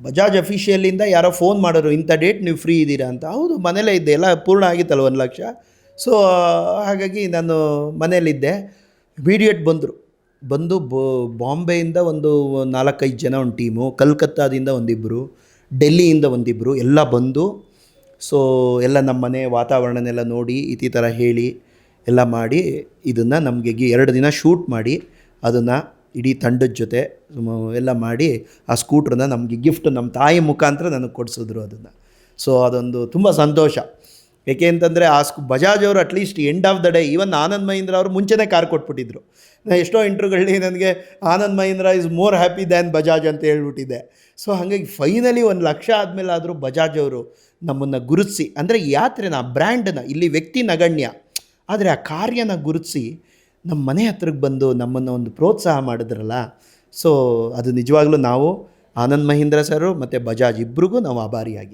ಬಜಾಜ್ ಅಫಿಷಿಯಲಿಂದ ಯಾರೋ ಫೋನ್ ಮಾಡೋರು, ಇಂಥ ಡೇಟ್ ನೀವು ಫ್ರೀ ಇದ್ದೀರಾ ಅಂತ. ಹೌದು, ಮನೇಲೇ ಇದ್ದೆ, ಎಲ್ಲ ಪೂರ್ಣ ಆಗಿತ್ತಲ್ಲ 1,00,000. ಸೊ ಹಾಗಾಗಿ ನಾನು ಮನೇಲಿದ್ದೆ. ಇಮಿಡಿಯೇಟ್ ಬಂದು ಬಾಂಬೆಯಿಂದ ಒಂದು 4-5 ಜನ ಒಂದು ಟೀಮು, ಕಲ್ಕತ್ತಾದಿಂದ ಒಂದಿಬ್ಬರು, ಡೆಲ್ಲಿಯಿಂದ ಒಂದಿಬ್ಬರು ಎಲ್ಲ ಬಂದು, ಸೊ ಎಲ್ಲ ನಮ್ಮ ಮನೆ ವಾತಾವರಣನೆಲ್ಲ ನೋಡಿ ಈ ಥರ ಹೇಳಿ ಎಲ್ಲ ಮಾಡಿ ಇದನ್ನು ನಮಗೆ 2 ದಿನ ಶೂಟ್ ಮಾಡಿ ಅದನ್ನು ಇಡೀ ತಂಡದ ಜೊತೆ ಎಲ್ಲ ಮಾಡಿ ಆ ಸ್ಕೂಟ್ರನ್ನ ನಮಗೆ ಗಿಫ್ಟ್ ನಮ್ಮ ತಾಯಿ ಮುಖಾಂತರ ನನಗೆ ಕೊಡಿಸಿದ್ರು ಅದನ್ನು. ಸೊ ಅದೊಂದು ತುಂಬ ಸಂತೋಷ. ಏಕೆ ಅಂತಂದರೆ ಬಜಾಜ್ ಅವರು at least end of the day, even Anand Mahindra ಅವರು ಮುಂಚೆನೇ ಕಾರ್ ಕೊಟ್ಬಿಟ್ಟಿದ್ರು. ನಾನು ಎಷ್ಟೋ ಇಂಟ್ರ್ಯೂಗಳಲ್ಲಿ ನನಗೆ Anand Mahindra is more happy than Bajaj ಅಂತ ಹೇಳ್ಬಿಟ್ಟಿದ್ದೆ. ಸೊ ಹಾಗಾಗಿ ಫೈನಲಿ 1,00,000 ಆದಮೇಲೆ ಆದರೂ ಬಜಾಜ್ ಅವರು ನಮ್ಮನ್ನು ಗುರುತಿಸಿ, ಅಂದರೆ ಯಾತ್ರೆನ, ಬ್ರ್ಯಾಂಡನ್ನ, ಇಲ್ಲಿ ವ್ಯಕ್ತಿ ನಗಣ್ಯ, ಆದರೆ ಆ ಕಾರ್ಯನ ಗುರುತಿಸಿ ನಮ್ಮ ಮನೆ ಹತ್ರಕ್ಕೆ ಬಂದು ನಮ್ಮನ್ನು ಒಂದು ಪ್ರೋತ್ಸಾಹ ಮಾಡಿದ್ರಲ್ಲ. ಸೊ ಅದು ನಿಜವಾಗ್ಲೂ ನಾವು ಆನಂದ್ ಮಹೀಂದ್ರ ಸರು ಮತ್ತು ಬಜಾಜ್ ಇಬ್ಬರಿಗೂ ನಾವು ಆಭಾರಿಯಾಗಿದ್ದೀವಿ.